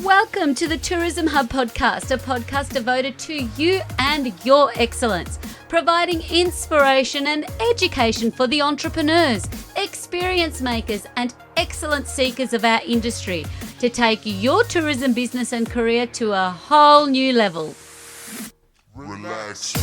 Welcome to the Tourism Hub podcast, a podcast devoted to you and your excellence, providing inspiration and education for the entrepreneurs, experience makers, and excellence seekers of our industry to take your tourism business and career to a whole new level. Relax.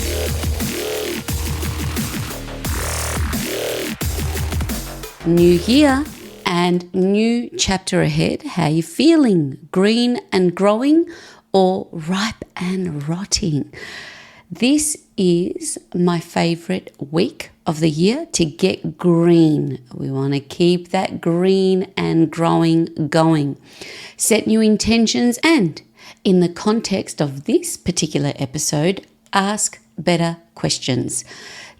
New year and new chapter ahead. How you feeling? Green and growing or ripe and rotting? This is my favorite week of the year to get green. We want to keep that green and growing going. Set new intentions and, in the context of this particular episode, ask better questions.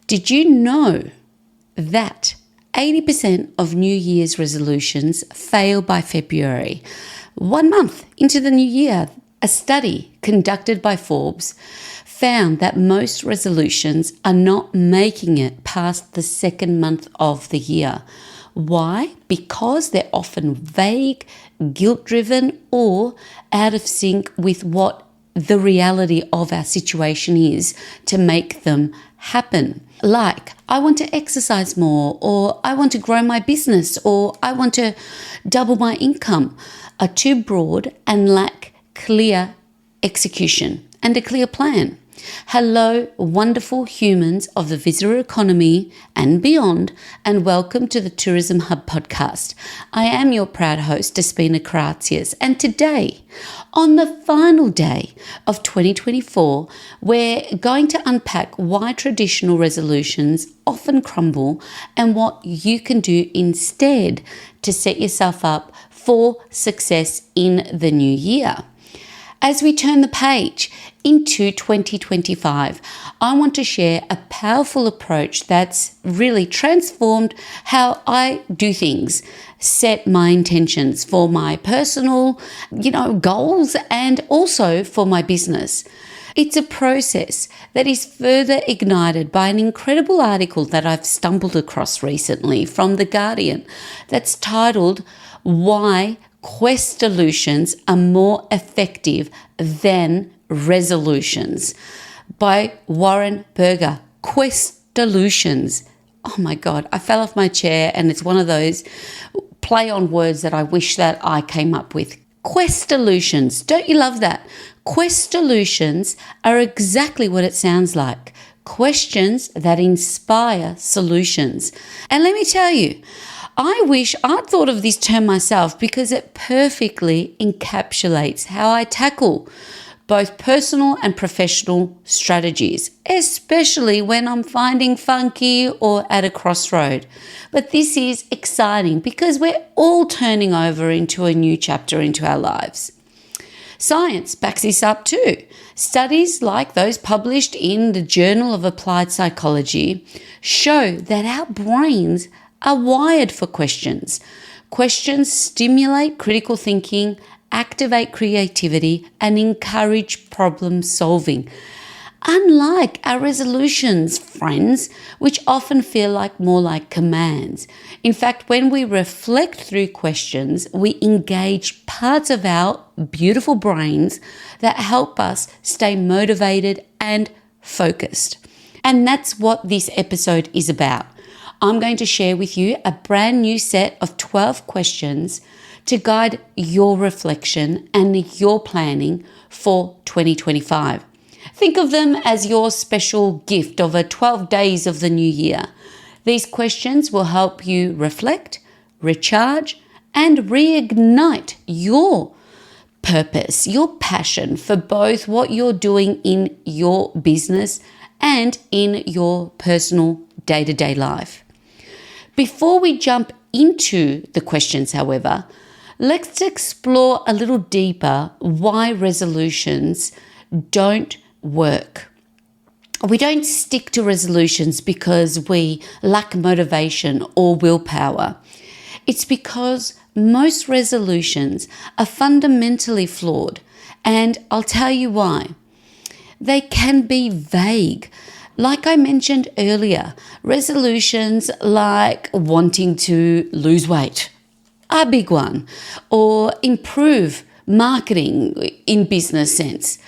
Did you know that 80% of New Year's resolutions fail by February? 1 month into the new year, a study conducted by Forbes found that most resolutions are not making it past the second month of the year. Why? Because they're often vague, guilt-driven, or out of sync with what the reality of our situation is to make them happen. Like, I want to exercise more, or I want to grow my business, or I want to double my income, are too broad and lack clear execution and a clear plan. Hello, wonderful humans of the visitor economy and beyond, and welcome to the Tourism Hub podcast. I am your proud host, Despina Karatzias, and today, on the final day of 2024, we're going to unpack why traditional resolutions often crumble and what you can do instead to set yourself up for success in the new year. As we turn the page into 2025, I want to share a powerful approach that's really transformed how I do things, set my intentions for my personal, goals and also for my business. It's a process that is further ignited by an incredible article that I've stumbled across recently from The Guardian that's titled "Why Questolutions are more effective than resolutions" by Warren Berger. Questolutions. Oh my God, I fell off my chair, and it's one of those play on words that I wish that I came up with. Questolutions. Don't you love that? Questolutions are exactly what it sounds like. Questions that inspire solutions. And let me tell you, I wish I'd thought of this term myself because it perfectly encapsulates how I tackle both personal and professional strategies, especially when I'm finding funky or at a crossroad. But this is exciting because we're all turning over into a new chapter into our lives. Science backs this up too. Studies like those published in the Journal of Applied Psychology show that our brains are wired for questions. Questions stimulate critical thinking, activate creativity, and encourage problem solving. Unlike our resolutions, friends, which often feel more like commands. In fact, when we reflect through questions, we engage parts of our beautiful brains that help us stay motivated and focused. And that's what this episode is about. I'm going to share with you a brand new set of 12 questions to guide your reflection and your planning for 2025. Think of them as your special gift of 12 days of the new year. These questions will help you reflect, recharge, and reignite your purpose, your passion for both what you're doing in your business and in your personal day-to-day life. Before we jump into the questions, however, let's explore a little deeper why resolutions don't work. We don't stick to resolutions because we lack motivation or willpower. It's because most resolutions are fundamentally flawed, and I'll tell you why. They can be vague. Like I mentioned earlier, resolutions like wanting to lose weight a big one, or improve marketing in business sense,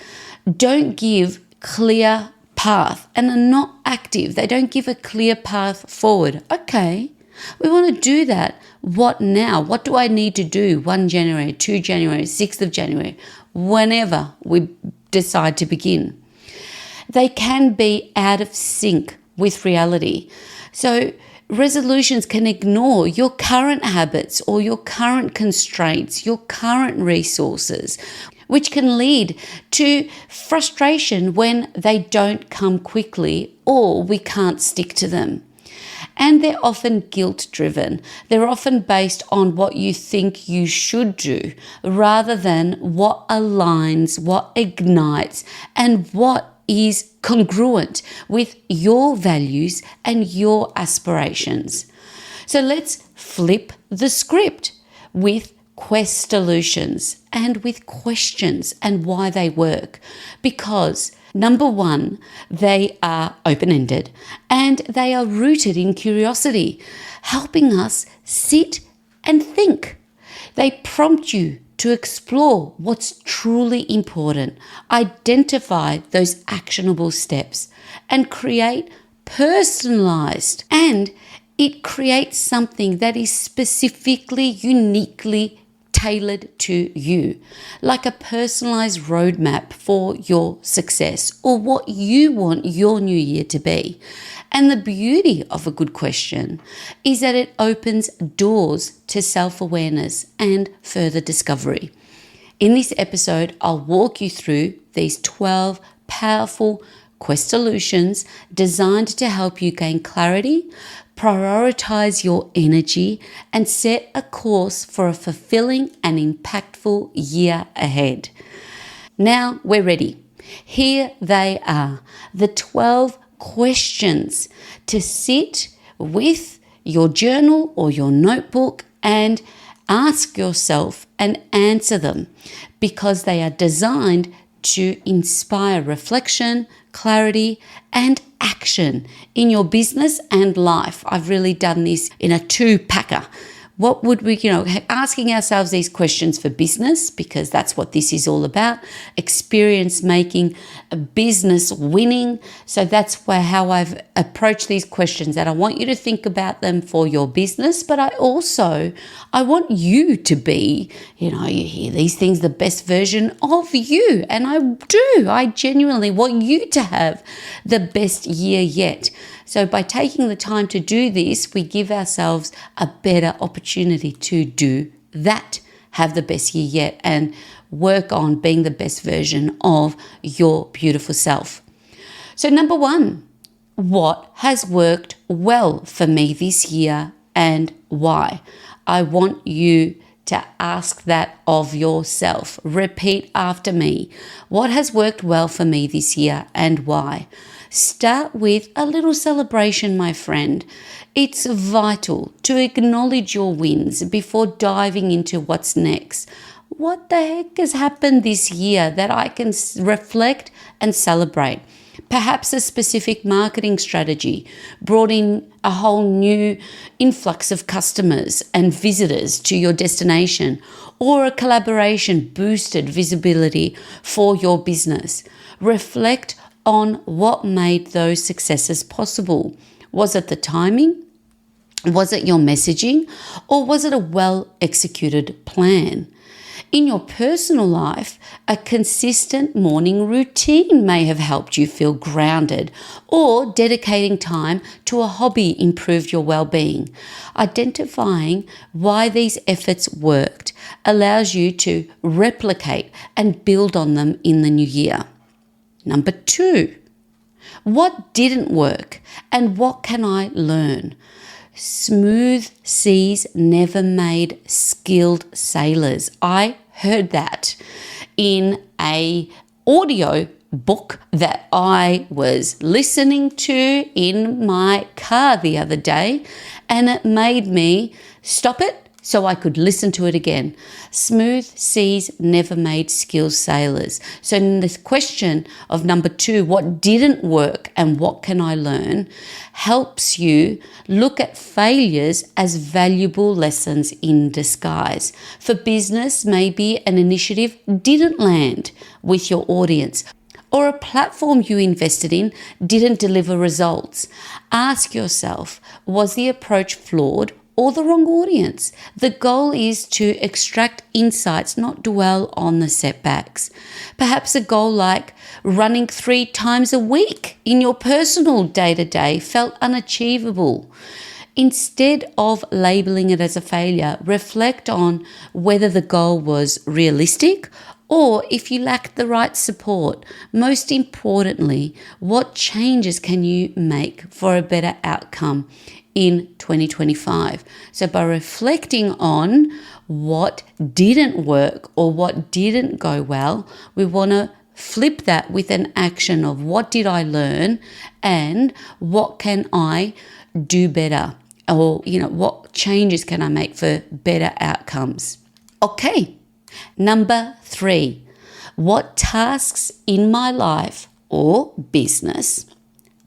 don't give clear path and are not active. They don't give a clear path forward. Okay, we want to do that. What now? What do I need to do 1 January, 2 January, 6th of January, whenever we decide to begin? They can be out of sync with reality. So resolutions can ignore your current habits or your current constraints, your current resources, which can lead to frustration when they don't come quickly or we can't stick to them. And they're often guilt-driven. They're often based on what you think you should do rather than what aligns, what ignites, and what is congruent with your values and your aspirations. So let's flip the script with Questolutions and with questions and why they work. Because number one, they are open-ended and they are rooted in curiosity, helping us sit and think. They prompt you to explore what's truly important, identify those actionable steps, and create personalized. And it creates something that is specifically, uniquely tailored to you, like a personalized roadmap for your success or what you want your new year to be. And the beauty of a good question is that it opens doors to self-awareness and further discovery. In this episode, I'll walk you through these 12 powerful Questolutions designed to help you gain clarity, prioritize your energy, and set a course for a fulfilling and impactful year ahead. Now we're ready. Here they are, the 12 questions to sit with your journal or your notebook and ask yourself and answer them, because they are designed to inspire reflection, clarity, and action in your business and life. I've really done this in a 2-packer. What would we, asking ourselves these questions for business, because that's what this is all about, experience making, business winning. So that's how I've approached these questions, that I want you to think about them for your business, but I want you to be, you hear these things, the best version of you. And I genuinely want you to have the best year yet. So by taking the time to do this, we give ourselves a better opportunity to do that, have the best year yet, and work on being the best version of your beautiful self. So number one, what has worked well for me this year and why? I want you to ask that of yourself. Repeat after me. What has worked well for me this year and why? Start with a little celebration, my friend. It's vital to acknowledge your wins before diving into what's next. What the heck has happened this year that I can reflect and celebrate? Perhaps a specific marketing strategy brought in a whole new influx of customers and visitors to your destination, or a collaboration boosted visibility for your business. Reflect on what made those successes possible. Was it the timing? Was it your messaging? Or was it a well-executed plan? In your personal life, a consistent morning routine may have helped you feel grounded, or dedicating time to a hobby improved your well-being. Identifying why these efforts worked allows you to replicate and build on them in the new year. Number two, what didn't work and what can I learn? Smooth seas never made skilled sailors. I heard that in a audio book that I was listening to in my car the other day, and it made me stop it so I could listen to it again. Smooth seas never made skilled sailors. So in this question of number 2, what didn't work and what can I learn, helps you look at failures as valuable lessons in disguise. For business, maybe an initiative didn't land with your audience, or a platform you invested in didn't deliver results. Ask yourself, was the approach flawed or the wrong audience? The goal is to extract insights, not dwell on the setbacks. Perhaps a goal like running 3 times a week in your personal day-to-day felt unachievable. Instead of labeling it as a failure, reflect on whether the goal was realistic or if you lacked the right support. Most importantly, what changes can you make for a better outcome in 2025? So by reflecting on what didn't work or what didn't go well, we want to flip that with an action of what did I learn and what can I do better, or what changes can I make for better outcomes. Okay. Number 3, what tasks in my life or business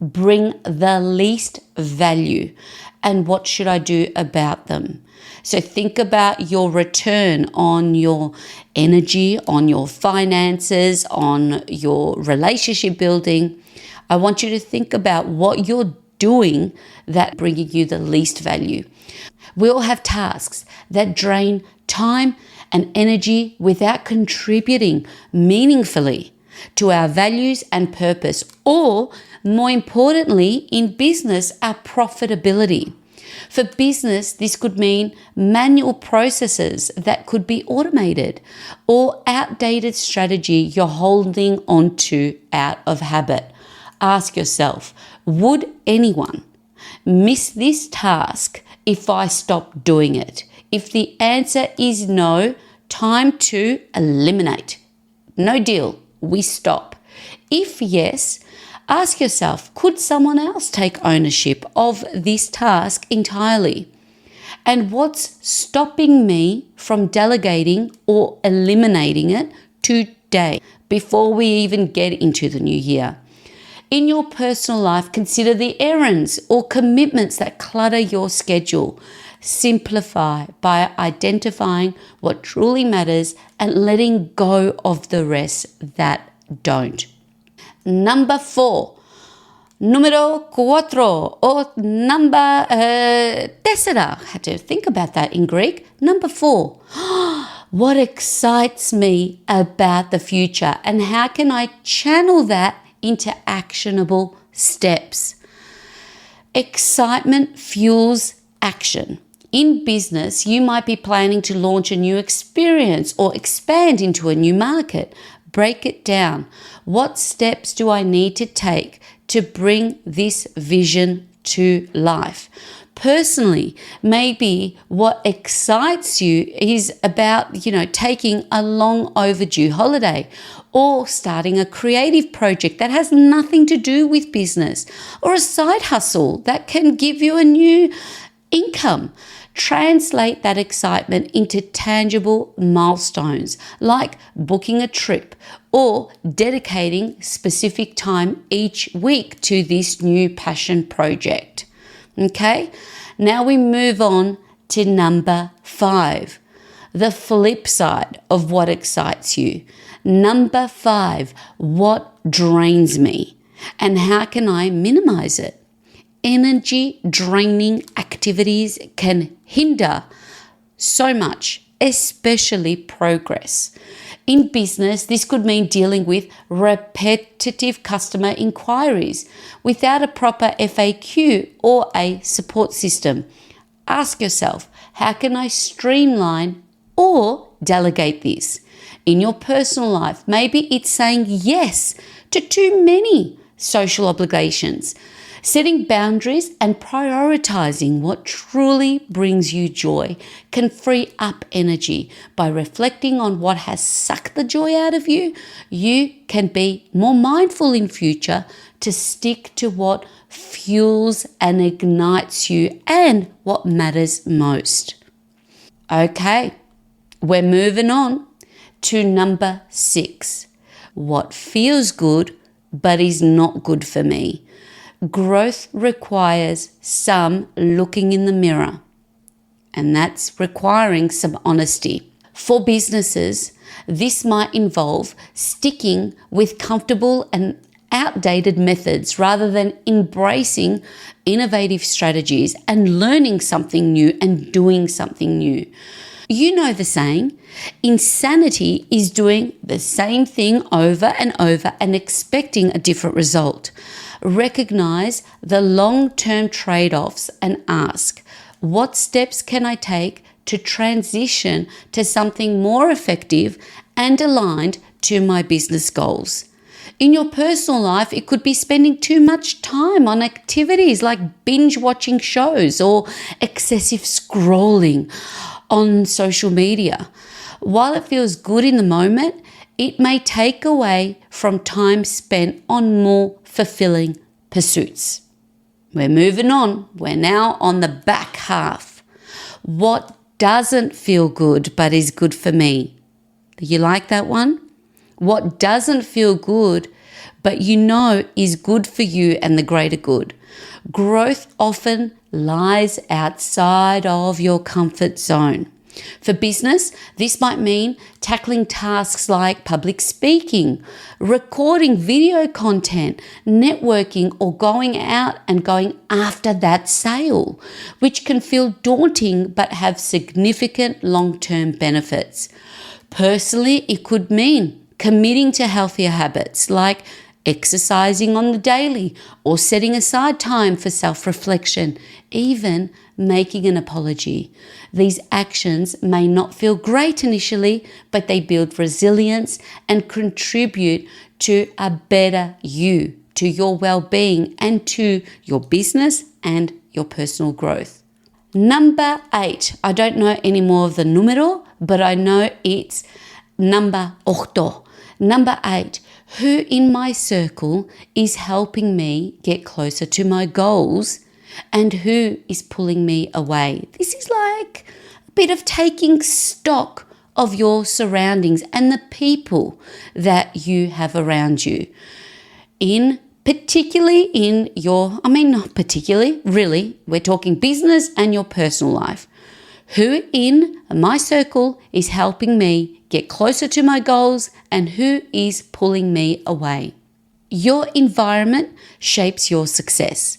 bring the least value and what should I do about them? So think about your return on your energy, on your finances, on your relationship building. I want you to think about what you're doing that bringing you the least value. We all have tasks that drain time and energy without contributing meaningfully to our values and purpose, or more importantly, in business, our profitability. For business, this could mean manual processes that could be automated or outdated strategy you're holding onto out of habit. Ask yourself, would anyone miss this task if I stopped doing it? If the answer is no, time to eliminate. No deal, we stop. If yes, ask yourself, could someone else take ownership of this task entirely? And what's stopping me from delegating or eliminating it today before we even get into the new year? In your personal life, consider the errands or commitments that clutter your schedule. Simplify by identifying what truly matters and letting go of the rest that don't. Number 4, número 4, or number tessera. I had to think about that in Greek. Number 4. What excites me about the future and how can I channel that into actionable steps? Excitement fuels action. In business, you might be planning to launch a new experience or expand into a new market. Break it down. What steps do I need to take to bring this vision to life? Personally, maybe what excites you is about, taking a long overdue holiday or starting a creative project that has nothing to do with business, or a side hustle that can give you a new income. Translate that excitement into tangible milestones like booking a trip or dedicating specific time each week to this new passion project. Okay, now we move on to number 5, the flip side of what excites you. Number 5, what drains me and how can I minimize it? Energy draining activities can hinder so much, especially progress. In business, this could mean dealing with repetitive customer inquiries without a proper FAQ or a support system. Ask yourself, how can I streamline or delegate this? In your personal life, maybe it's saying yes to too many social obligations. Setting boundaries and prioritizing what truly brings you joy can free up energy. By reflecting on what has sucked the joy out of you, you can be more mindful in future to stick to what fuels and ignites you and what matters most. Okay, we're moving on to number 6. What feels good but is not good for me. Growth requires some looking in the mirror, and that's requiring some honesty. For businesses, this might involve sticking with comfortable and outdated methods rather than embracing innovative strategies and learning something new and doing something new. You know the saying, insanity is doing the same thing over and over and expecting a different result. Recognize the long-term trade-offs and ask, what steps can I take to transition to something more effective and aligned to my business goals? In your personal life, it could be spending too much time on activities like binge watching shows or excessive scrolling on social media. While it feels good in the moment, it may take away from time spent on more fulfilling pursuits. We're moving on. We're now on the back half. What doesn't feel good but is good for me? You like that one? What doesn't feel good but you know is good for you and the greater good? Growth often lies outside of your comfort zone. For business, this might mean tackling tasks like public speaking, recording video content, networking, or going out and going after that sale, which can feel daunting but have significant long-term benefits. Personally, it could mean committing to healthier habits like exercising on the daily or setting aside time for self-reflection, even making an apology. These actions may not feel great initially, but they build resilience and contribute to a better you, to your well-being, and to your business and your personal growth. Number 8. I don't know any more of the numero, but I know it's number 8. Number 8. Who in my circle is helping me get closer to my goals and who is pulling me away? This is like a bit of taking stock of your surroundings and the people that you have around you. Not particularly, really, we're talking business and your personal life. Who in my circle is helping me get closer to my goals and who is pulling me away? Your environment shapes your success.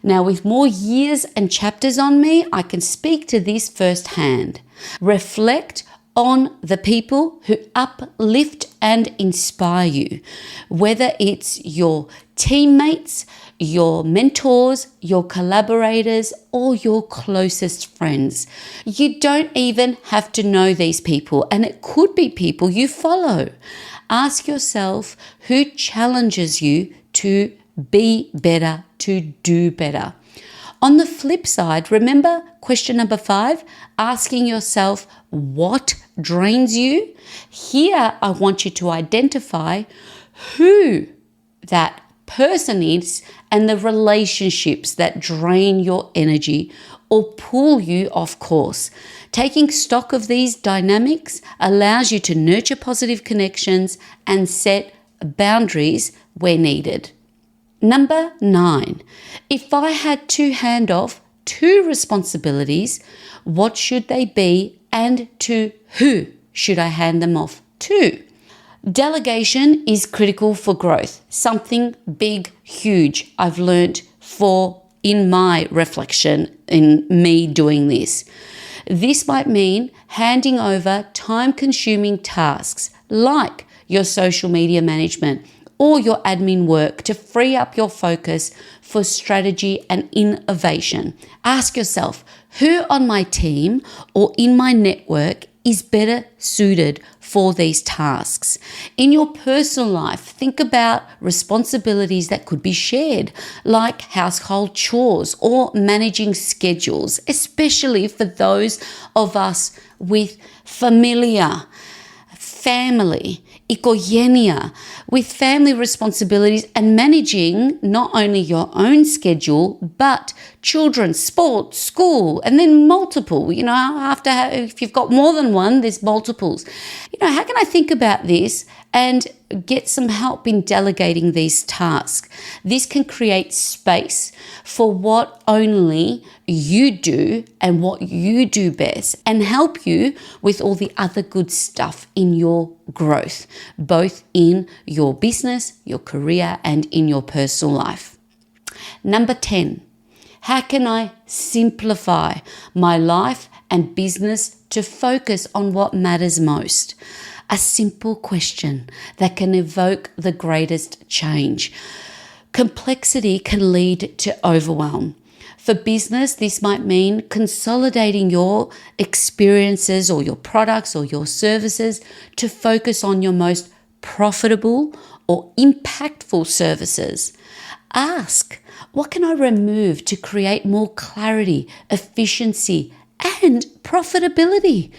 Now, with more years and chapters on me, I can speak to this firsthand. Reflect on the people who uplift and inspire you, whether it's your teammates, your mentors, your collaborators, or your closest friends. You don't even have to know these people, and it could be people you follow. Ask yourself who challenges you to be better, to do better. On the flip side, remember question number 5, asking yourself what drains you? Here, I want you to identify who that person is and the relationships that drain your energy or pull you off course. Taking stock of these dynamics allows you to nurture positive connections and set boundaries where needed. Number 9, if I had to hand off 2 responsibilities, what should they be and to who should I hand them off to? Delegation is critical for growth, something big, huge I've learned in my reflection in me doing this. This might mean handing over time-consuming tasks like your social media management or your admin work to free up your focus for strategy and innovation. Ask yourself, who on my team or in my network is better suited for these tasks? In your personal life, think about responsibilities that could be shared, like household chores or managing schedules, especially for those of us with family. ikogenia, with family responsibilities and managing not only your own schedule, but children, sports, school, and then multiple. If you've got more than one, there's multiples. How can I think about this and get some help in delegating these tasks? This can create space for what only you do and what you do best, and help you with all the other good stuff in your growth, both in your business, your career, and in your personal life. Number 10, how can I simplify my life and business to focus on what matters most? A simple question that can evoke the greatest change. Complexity can lead to overwhelm. For business, this might mean consolidating your experiences or your products or your services to focus on your most profitable or impactful services. Ask, what can I remove to create more clarity, efficiency, and profitability?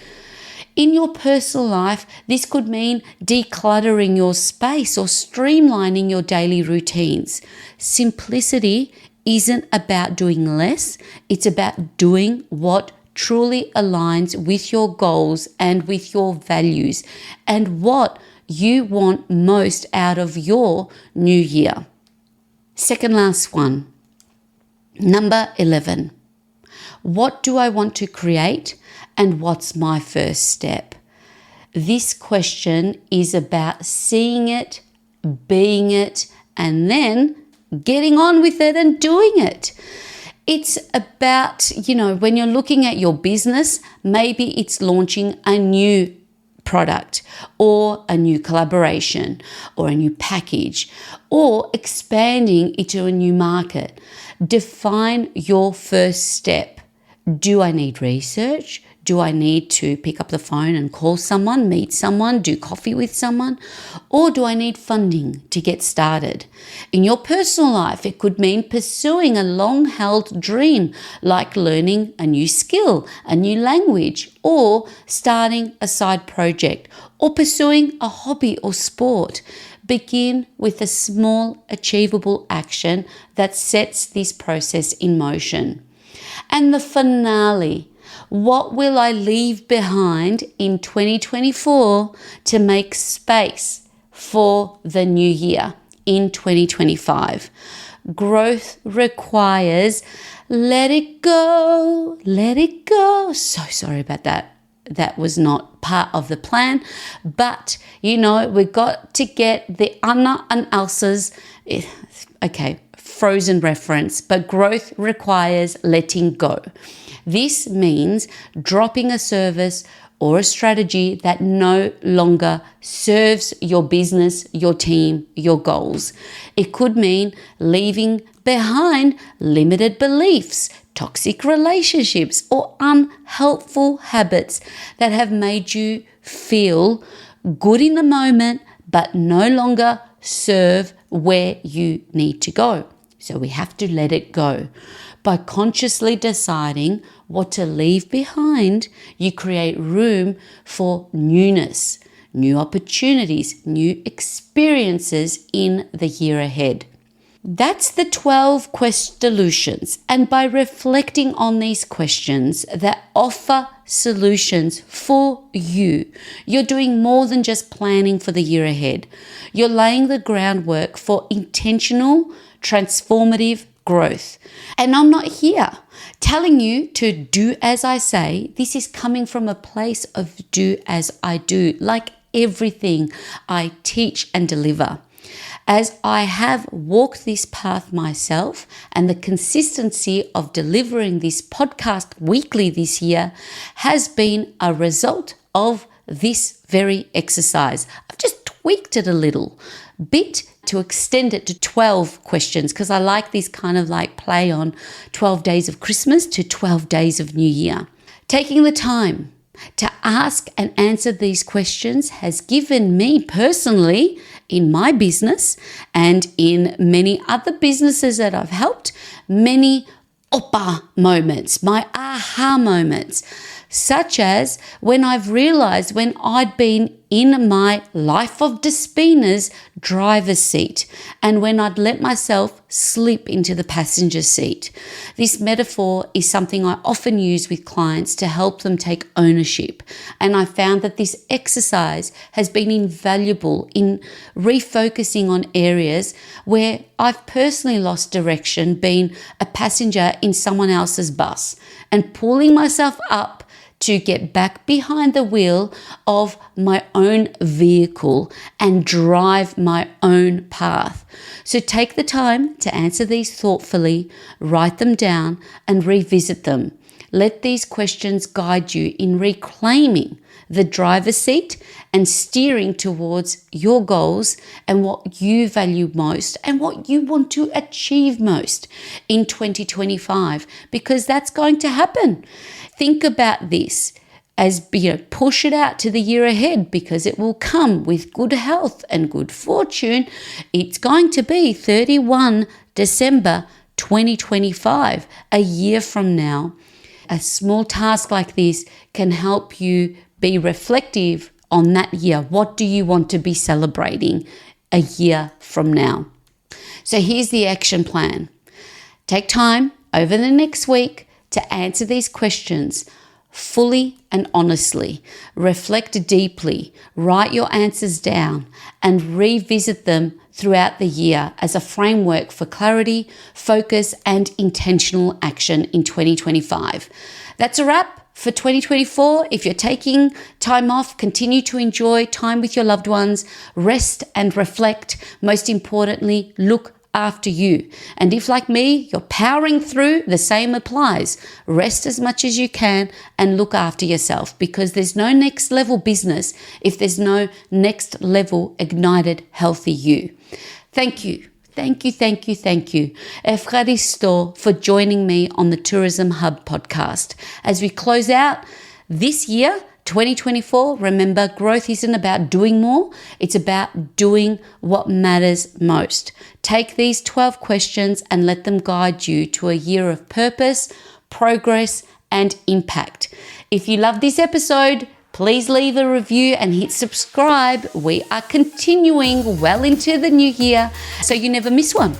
In your personal life, this could mean decluttering your space or streamlining your daily routines. Simplicity isn't about doing less, it's about doing what truly aligns with your goals and with your values and what you want most out of your new year. Second last one, number 11. What do I want to create and what's my first step? This question is about seeing it, being it, and then getting on with it and doing it. It's about, when you're looking at your business, maybe it's launching a new product or a new collaboration or a new package or expanding into a new market. Define your first step. Do I need research? Do I need to pick up the phone and call someone, meet someone, do coffee with someone? Or do I need funding to get started? In your personal life, it could mean pursuing a long-held dream like learning a new skill, a new language, or starting a side project, or pursuing a hobby or sport. Begin with a small, achievable action that sets this process in motion. And the finale. What will I leave behind in 2024 to make space for the new year in 2025? Growth requires let it go, let it go. So sorry about that. That was not part of the plan. But, we've got to get the Anna and Elsa's, Frozen reference, but growth requires letting go. This means dropping a service or a strategy that no longer serves your business, your team, your goals. It could mean leaving behind limited beliefs, toxic relationships, or unhelpful habits that have made you feel good in the moment but no longer serve where you need to go. So we have to let it go. By consciously deciding what to leave behind, you create room for newness, new opportunities, new experiences in the year ahead. That's the 12 Questolutions, and by reflecting on these questions that offer solutions for you, you're doing more than just planning for the year ahead. You're laying the groundwork for intentional, transformative growth. And I'm not here telling you to do as I say. This is coming from a place of do as I do, like everything I teach and deliver. As I have walked this path myself, and the consistency of delivering this podcast weekly this year has been a result of this very exercise. I've just tweaked it a little bit to extend it to 12 questions because I like this kind of like play on 12 days of Christmas to 12 days of New Year. Taking the time to ask and answer these questions has given me personally in my business and in many other businesses that I've helped, many oppa moments, my aha moments, such as when I've realized when I'd been in my life of Despina's driver's seat and when I'd let myself slip into the passenger seat. This metaphor is something I often use with clients to help them take ownership, and I found that this exercise has been invaluable in refocusing on areas where I've personally lost direction, being a passenger in someone else's bus, and pulling myself up to get back behind the wheel of my own vehicle and drive my own path. So take the time to answer these thoughtfully, write them down, and revisit them. Let these questions guide you in reclaiming the driver's seat and steering towards your goals and what you value most and what you want to achieve most in 2025, because that's going to happen. Think about this as, push it out to the year ahead, because it will come with good health and good fortune. It's going to be 31 December 2025, a year from now. A small task like this can help you be reflective on that year. What do you want to be celebrating a year from now? So here's the action plan. Take time over the next week to answer these questions fully and honestly. Reflect deeply, write your answers down, and revisit them throughout the year as a framework for clarity, focus, and intentional action in 2025. That's a wrap for 2024. If you're taking time off, continue to enjoy time with your loved ones, rest and reflect. Most importantly, look after you. And if, like me, you're powering through, the same applies. Rest as much as you can and look after yourself, because there's no next level business if there's no next level ignited healthy you. Thank you. Thank you. Efcharisto for joining me on the Tourism Hub podcast. As we close out this year, 2024, remember, growth isn't about doing more. It's about doing what matters most. Take these 12 questions and let them guide you to a year of purpose, progress, and impact. If you love this episode, please leave a review and hit subscribe. We are continuing well into the new year, so you never miss one.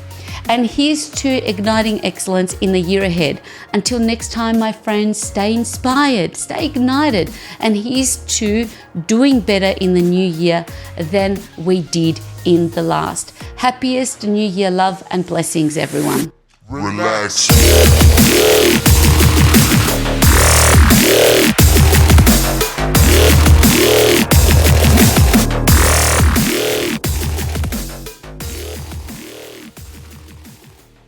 And here's to igniting excellence in the year ahead. Until next time, my friends, stay inspired, stay ignited, and here's to doing better in the new year than we did in the last. Happiest New Year love and blessings, everyone. Relax.